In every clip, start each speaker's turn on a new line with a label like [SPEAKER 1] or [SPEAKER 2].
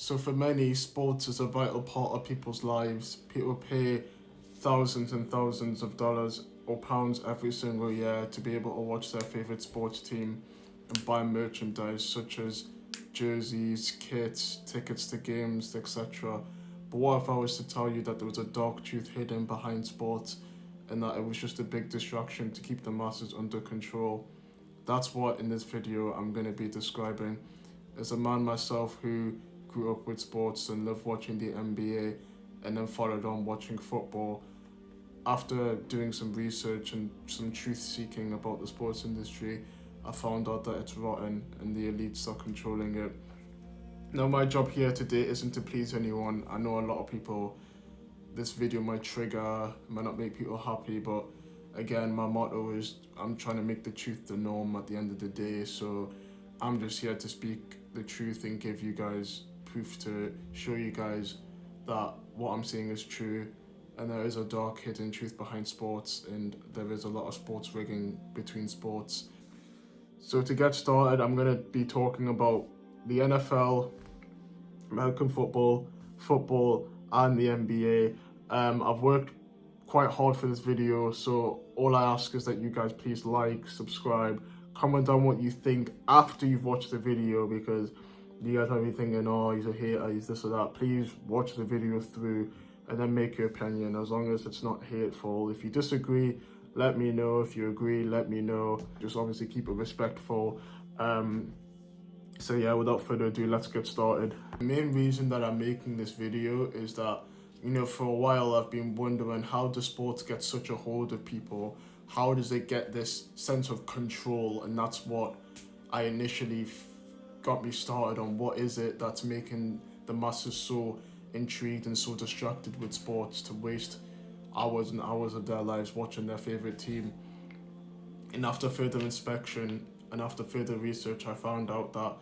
[SPEAKER 1] So for many, sports is a vital part of people's lives. People pay thousands and thousands of dollars or pounds every single year to be able to watch their favorite sports team and buy merchandise such as jerseys, kits, tickets to games, etc. But what if I was to tell you that there was a dark truth hidden behind sports and that it was just a big distraction to keep the masses under control? That's what in this video I'm going to be describing. As a man myself who grew up with sports and loved watching the NBA and then followed on watching football, after doing some research and some truth seeking about the sports industry, I found out that it's rotten and the elites are controlling it. Now, my job here today isn't to please anyone. I know a lot of people, this video might trigger, might not make people happy, but again, my motto is I'm trying to make the truth the norm at the end of the day. So I'm just here to speak the truth and give you guys proof to show you guys that what I'm saying is true. And there is a dark hidden truth behind sports, and there is a lot of sports rigging between sports. So to get started, I'm going to be talking about the NFL, American football, and the NBA. I've worked quite hard for this video, so all I ask is that you guys please like, subscribe, comment down what you think after you've watched the video, because you guys might be thinking, oh, he's a hater, he's this or that. Please watch the video through and then make your opinion, as long as it's not hateful. If you disagree, let me know. If you agree, let me know. Just obviously keep it respectful. So yeah, without further ado, let's get started. The main reason that I'm making this video is that, you know, for a while I've been wondering, how does sports get such a hold of people? How does it get this sense of control? And that's what I initially got me started on. What is it that's making the masses so intrigued and so distracted with sports to waste hours and hours of their lives watching their favorite team? And after further inspection and after further research, I found out that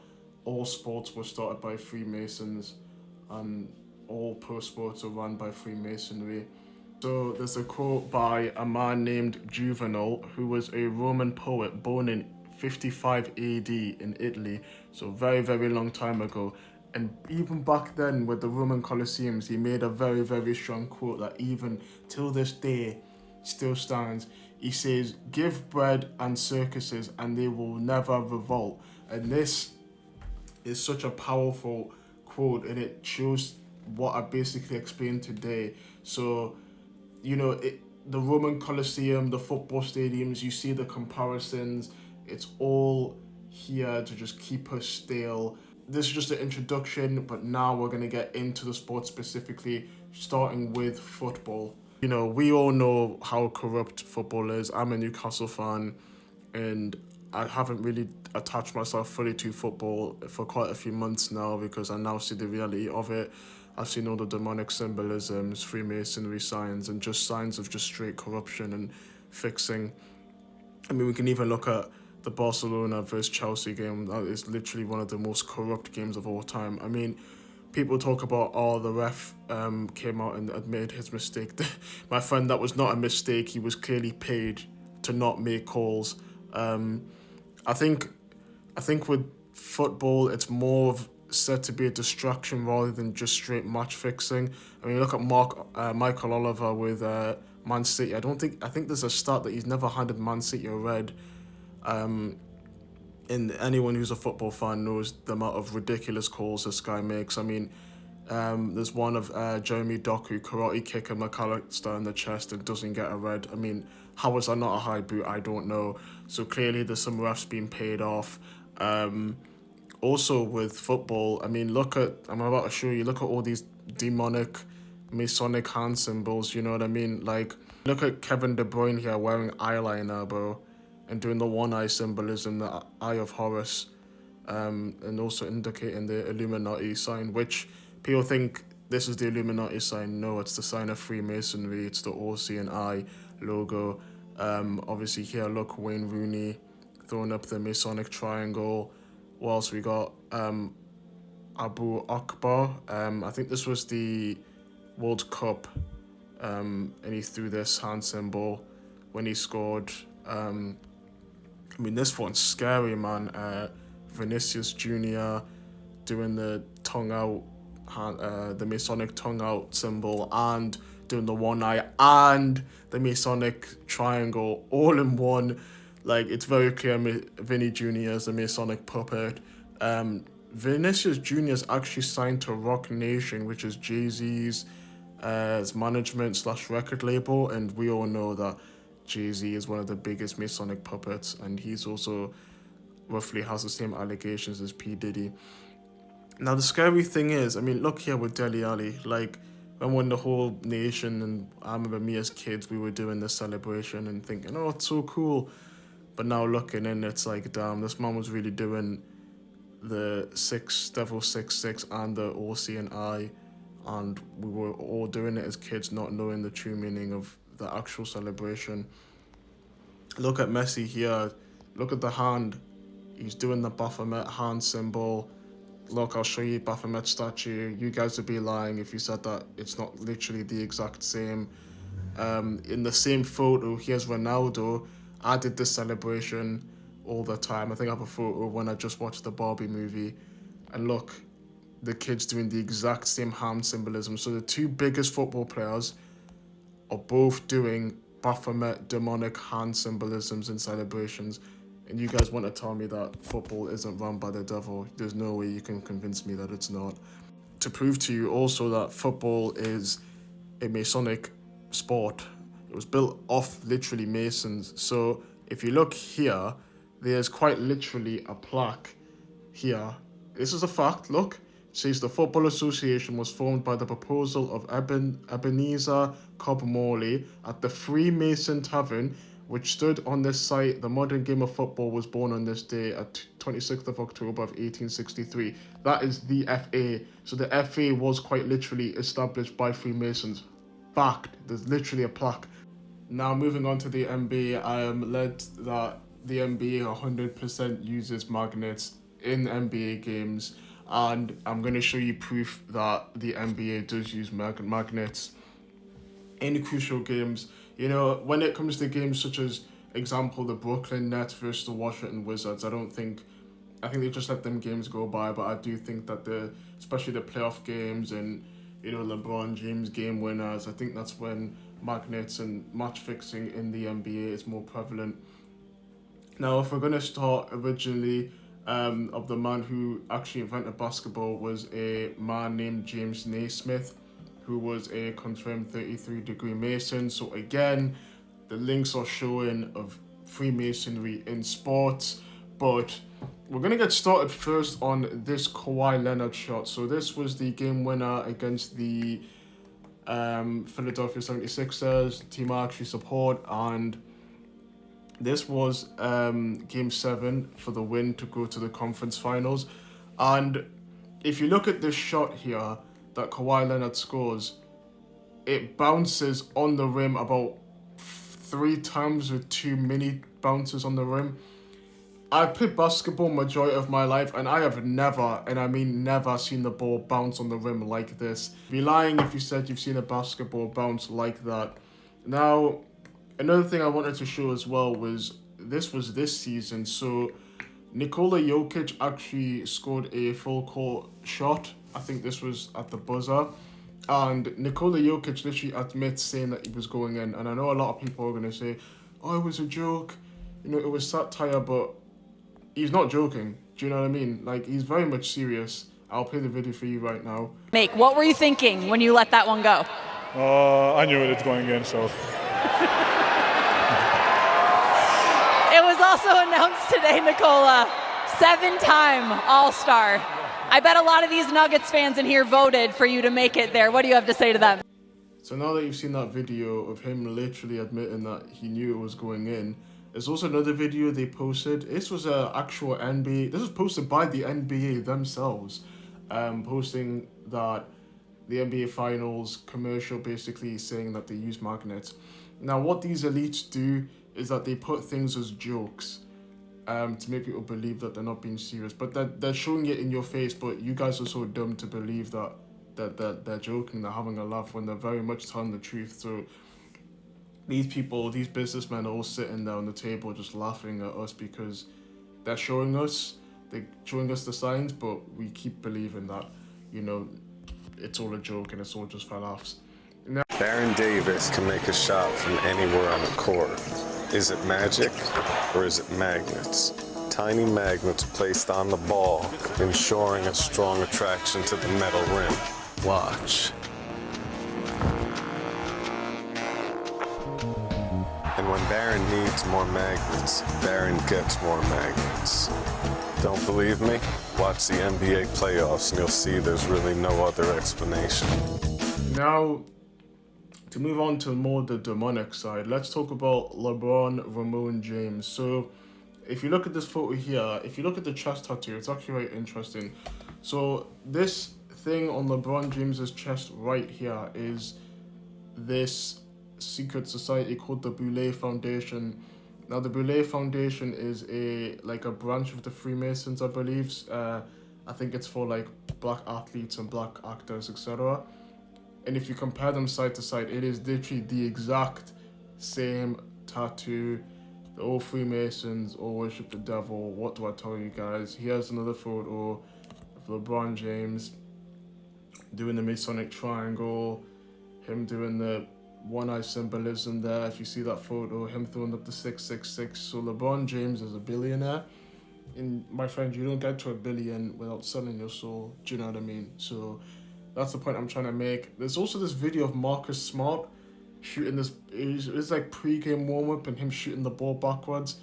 [SPEAKER 1] all sports were started by Freemasons and all pro sports are run by Freemasonry. So there's a quote by a man named Juvenal, who was a Roman poet born in 55 AD in Italy, so very, very long time ago. And even back then with the Roman Colosseums, he made a very, very strong quote that even till this day still stands. He says, "Give bread and circuses and they will never revolt." And this is such a powerful quote, and it shows what I basically explained today. So, you know, the Roman Colosseum, the football stadiums, you see the comparisons. It's all here to just keep us stale. This is just an introduction, but now we're going to get into the sport specifically, starting with football. You know, we all know how corrupt football is. I'm a Newcastle fan, and I haven't really attached myself fully to football for quite a few months now, because I now see the reality of it. I've seen all the demonic symbolisms, Freemasonry signs, and just signs of just straight corruption and fixing. I mean, we can even look at the Barcelona versus Chelsea game. That is literally one of the most corrupt games of all time. I mean, people talk about, oh, the ref came out and admitted his mistake. My friend, that was not a mistake. He was clearly paid to not make calls. I think with football, it's more of said to be a distraction rather than just straight match fixing. I mean, look at Michael Oliver with Man City. I think there's a stat that he's never handed Man City a red. And anyone who's a football fan knows the amount of ridiculous calls this guy makes. I mean, there's one of Jeremy Doku karate kicking McAllister in the chest and doesn't get a red. I mean, how is that not a high boot? I don't know. So clearly there's some refs being paid off. Also with football, I mean, I'm about to show you, look at all these demonic Masonic hand symbols, you know what I mean? Like, look at Kevin De Bruyne here wearing eyeliner, bro, and doing the one eye symbolism, the Eye of Horus, and also indicating the Illuminati sign, which people think this is the Illuminati sign. No, it's the sign of Freemasonry. It's the all-seeing eye logo. Obviously here, look, Wayne Rooney throwing up the Masonic triangle. What else we got? Abu Akbar. I think this was the World Cup, and he threw this hand symbol when he scored. I mean, this one's scary, man. Vinicius Jr. doing the tongue out the Masonic tongue out symbol, and doing the one eye and the Masonic triangle all in one. Like, it's very clear Vinny Jr. is the Masonic puppet. Vinicius Jr. is actually signed to Rock Nation, which is Jay-Z's management / record label, and we all know that Jay-Z is one of the biggest Masonic puppets, and he's also roughly has the same allegations as P. Diddy. Now, the scary thing is, I mean, look here with Dele Alli. Like, when the whole nation, and I remember me as kids, we were doing this celebration and thinking, oh, it's so cool. But now looking in, it's like, damn, this man was really doing the Devil 666 and the all-seeing eye, and we were all doing it as kids, not knowing the true meaning of the actual celebration. Look at Messi here. Look at the hand. He's doing the Baphomet hand symbol. Look, I'll show you Baphomet statue. You guys would be lying if you said that it's not literally the exact same. In the same photo, here's Ronaldo. I did this celebration all the time. I think I have a photo when I just watched the Barbie movie. And look, the kids doing the exact same hand symbolism. So the two biggest football players are both doing Baphomet demonic hand symbolisms and celebrations. And you guys want to tell me that football isn't run by the devil? There's no way you can convince me that it's not. To prove to you also that football is a Masonic sport. It was built off literally Masons. So if you look here, there's quite literally a plaque here. This is a fact, look. It says the Football Association was formed by the proposal of Ebenezer Cobb Morley at the Freemason Tavern, which stood on this site. The modern game of football was born on this day at 26th of October of 1863. That is the FA. So the FA was quite literally established by Freemasons. Fact. There's literally a plaque. Now moving on to the NBA, I am led that the NBA 100% uses magnets in NBA games, and I'm going to show you proof that the NBA does use magnets in crucial games. You know, when it comes to games such as, example, the Brooklyn Nets versus the Washington Wizards, I think they just let them games go by, but I do think that especially the playoff games and, you know, LeBron James game winners, I think that's when magnets and match fixing in the NBA is more prevalent. Now, if we're going to start originally, of the man who actually invented basketball was a man named James Naismith, who was a confirmed 33-degree Mason. So again, the links are showing of Freemasonry in sports. But we're going to get started first on this Kawhi Leonard shot. So this was the game winner against the Philadelphia 76ers, team I actually support, and this was Game 7 for the win to go to the conference finals. And if you look at this shot here that Kawhi Leonard scores, it bounces on the rim about 3 times with 2 mini bounces on the rim. I've played basketball majority of my life, and I have never, and I mean never, seen the ball bounce on the rim like this. You'd be lying if you said you've seen a basketball bounce like that. Now, another thing I wanted to show as well was this season. So Nikola Jokic actually scored a full court shot. I think this was at the buzzer. And Nikola Jokic literally admits saying that he was going in. And I know a lot of people are going to say, oh, it was a joke. You know, it was satire, but he's not joking. Do you know what I mean? Like, he's very much serious. I'll play the video for you right now.
[SPEAKER 2] What were you thinking when you let that one go?
[SPEAKER 3] I knew it was going in, so.
[SPEAKER 2] It was also announced today, Nikola, 7-time All-Star. I bet a lot of these Nuggets fans in here voted for you to make it there. What do you have to say to them?
[SPEAKER 1] So now that you've seen that video of him literally admitting that he knew it was going in, there's also another video they posted. This was an actual NBA. This was posted by the NBA themselves, posting that the NBA Finals commercial basically saying that they use magnets. Now, what these elites do is that they put things as jokes to make people believe that they're not being serious. But they're showing it in your face, but you guys are so dumb to believe that they're joking, they're having a laugh when they're very much telling the truth. So these people, these businessmen are all sitting there on the table just laughing at us because they're showing us the signs, but we keep believing that, you know, it's all a joke and it's all just for laughs.
[SPEAKER 4] Baron Davis can make a shot from anywhere on the court. Is it magic or is it magnets? Tiny magnets placed on the ball, ensuring a strong attraction to the metal rim. Watch. And when Baron needs more magnets, Baron gets more magnets. Don't believe me? Watch the NBA playoffs and you'll see there's really no other explanation.
[SPEAKER 1] Now, to move on to more the demonic side, let's talk about LeBron Ramon James. So, if you look at this photo here, if you look at the chest tattoo, it's actually very interesting. So, this thing on LeBron James's chest right here is this secret society called the Boulay Foundation. Now, the Boulay Foundation is a branch of the Freemasons, I believe. I think it's for like black athletes and black actors, etc. And if you compare them side to side, it is literally the exact same tattoo. The all Freemasons all worship the devil. What do I tell you guys? Here's another photo of LeBron James doing the Masonic triangle, him doing the one-eye symbolism there. If you see that photo, him throwing up the 666. So LeBron James is a billionaire. And my friend, you don't get to $1 billion without selling your soul. Do you know what I mean? So that's the point I'm trying to make. There's also this video of Marcus Smart shooting this. It's like pre-game warm-up and him shooting the ball backwards.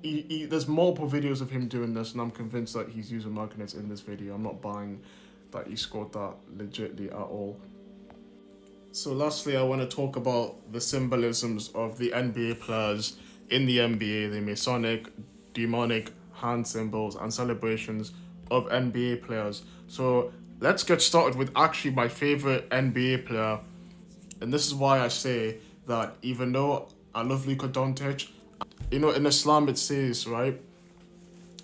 [SPEAKER 1] There's multiple videos of him doing this, and I'm convinced that he's using magnets in this video. I'm not buying that he scored that legitly at all. So lastly, I want to talk about the symbolisms of the NBA players in the NBA, the Masonic, demonic hand symbols and celebrations of NBA players. So let's get started with actually my favorite NBA player. And this is why I say that even though I love Luka Doncic, you know, in Islam it says, right,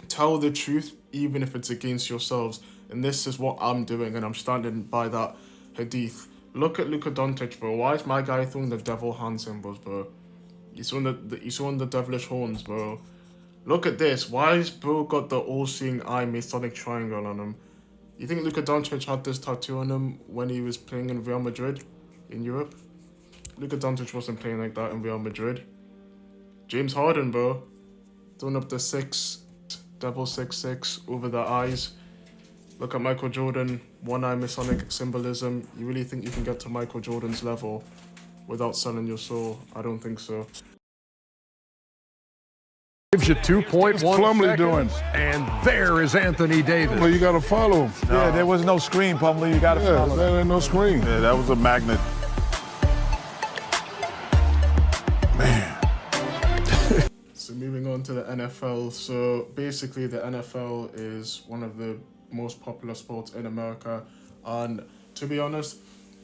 [SPEAKER 1] tell the truth even if it's against yourselves. And this is what I'm doing, and I'm standing by that hadith. Look at Luka Doncic, bro. Why is my guy throwing the devil hand symbols, bro? He's throwing the devilish horns, bro. Look at this. Why is bro got the all-seeing eye Masonic triangle on him? You think Luka Doncic had this tattoo on him when he was playing in Real Madrid in Europe? Luka Doncic wasn't playing like that in Real Madrid. James Harden, bro. Throwing up the devil 666 over the eyes. Look at Michael Jordan, one-eye Masonic symbolism. You really think you can get to Michael Jordan's level without selling your soul? I don't think so.
[SPEAKER 5] Gives you 2.1
[SPEAKER 3] Plumlee
[SPEAKER 5] seconds,
[SPEAKER 3] doing?
[SPEAKER 5] and there is Anthony Davis.
[SPEAKER 3] Well, you got to follow him.
[SPEAKER 6] Yeah, there was no screen, Plumlee. You got to follow.
[SPEAKER 3] There ain't no screen.
[SPEAKER 6] Yeah, that was a magnet.
[SPEAKER 1] So moving on to the NFL. So basically the NFL is one of the most popular sports in America. And to be honest,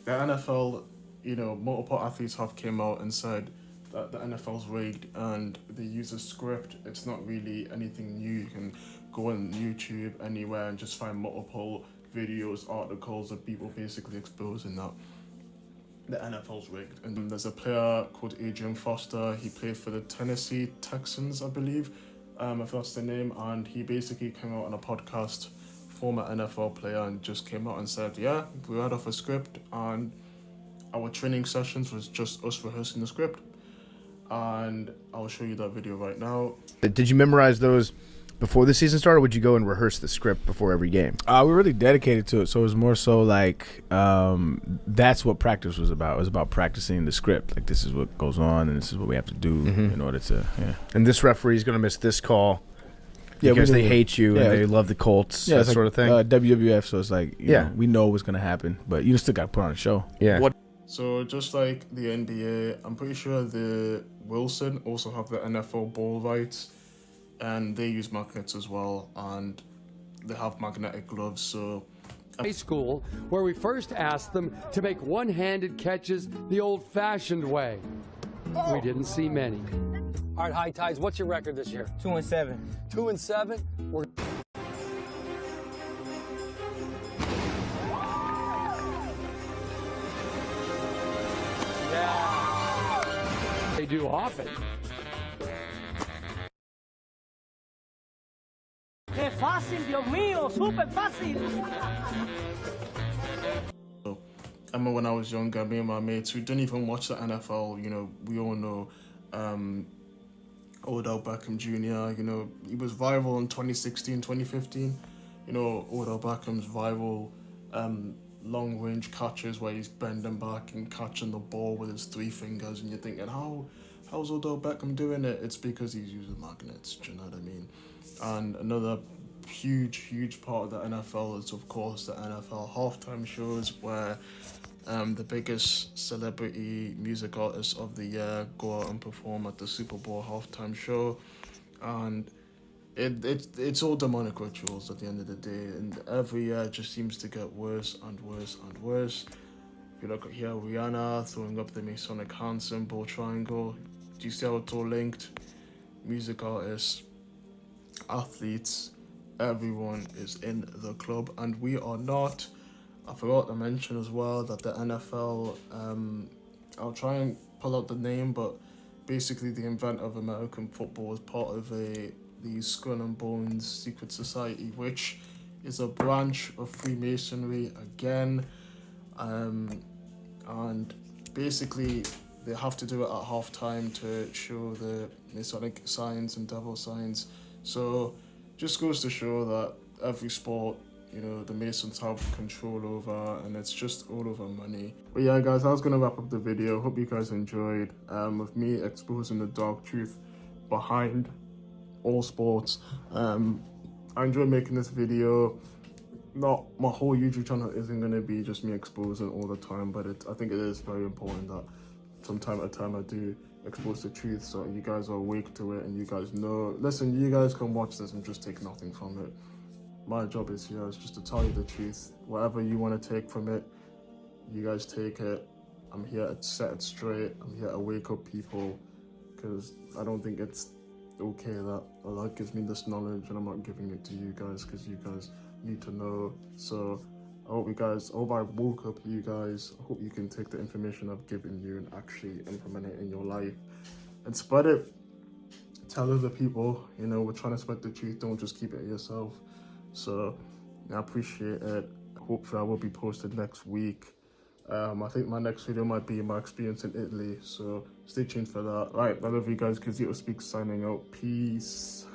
[SPEAKER 1] the NFL, you know, multiple athletes have came out and said that the NFL's rigged and they use a script. It's not really anything new. You can go on YouTube anywhere and just find multiple videos, articles of people basically exposing that the NFL's rigged. And there's a player called Adrian Foster. He played for the Tennessee Texans, I believe, if that's the name. And he basically came out on a podcast, former NFL player, and just came out and said, yeah, we read off a script and our training sessions was just us rehearsing the script. And I'll show you that video right now.
[SPEAKER 7] Did you memorize those before the season started, or would you go and rehearse the script before every game?
[SPEAKER 8] We were really dedicated to it, so it was more so like that's what practice was about. It was about practicing the script. Like, this is what goes on, and this is what we have to do in order to,
[SPEAKER 7] And this referee's going to miss this call because they hate you and they love the Colts, that sort of thing.
[SPEAKER 8] WWF, so it's like, you know, we know what's going to happen, but you still got to put on a show.
[SPEAKER 7] Yeah.
[SPEAKER 1] So just like the NBA, I'm pretty sure the Wilson also have the NFL ball rights, and they use magnets as well, and they have magnetic gloves. So
[SPEAKER 9] high school, where we first asked them to make one-handed catches the old-fashioned way. We didn't see many. All right, High Tides, what's your record this year?
[SPEAKER 10] 2-7.
[SPEAKER 9] 2-7. We're they do often.
[SPEAKER 10] ¡Qué fácil, Dios mío! ¡Súper fácil!
[SPEAKER 1] I remember when I was younger, me and my mates who didn't even watch the NFL, you know, we all know Odell Beckham Jr., you know, he was viral in 2016, 2015. You know, Odell Beckham's viral long-range catches where he's bending back and catching the ball with his 3 fingers, and you're thinking, how's Odell Beckham doing it? It's because he's using magnets, do you know what I mean? And another huge part of the NFL is, of course, the NFL halftime shows where the biggest celebrity music artists of the year go out and perform at the Super Bowl halftime show. And it's all demonic rituals at the end of the day, and every year it just seems to get worse and worse and worse. If you look at here, Rihanna throwing up the Masonic hand symbol triangle. Do you see how it's all linked? Music artists, athletes, everyone is in the club, and we are not. I forgot to mention as well that the NFL, I'll try and pull out the name, but basically the inventor of American football is part of the Skull and Bones secret society, which is a branch of Freemasonry again, and basically they have to do it at halftime to show the Masonic signs and devil signs. So just goes to show that every sport, you know, the Masons have control over, and it's just all over money. But yeah, guys, I was gonna wrap up the video. Hope you guys enjoyed with me exposing the dark truth behind all sports. I enjoy making this video. Not my whole YouTube channel isn't gonna be just me exposing all the time, but I think it is very important that from time to time I do expose the truth, so you guys are awake to it and you guys know. Listen, you guys can watch this and just take nothing from it. My job is here is just to tell you the truth. Whatever you want to take from it, you guys take it. I'm here to set it straight. I'm here to wake up people, because I don't think it's okay that Allah gives me this knowledge and I'm not giving it to you guys, because you guys need to know. So I hope I woke up you guys. I hope you can take the information I've given you and actually implement it in your life and spread it. Tell other people, you know, we're trying to spread the truth. Don't just keep it yourself. So I appreciate it. Hopefully I will be posted next week. I think my next video might be my experience in Italy, so stay tuned for that. Right, I love you guys. Kizito Speaks signing out. Peace.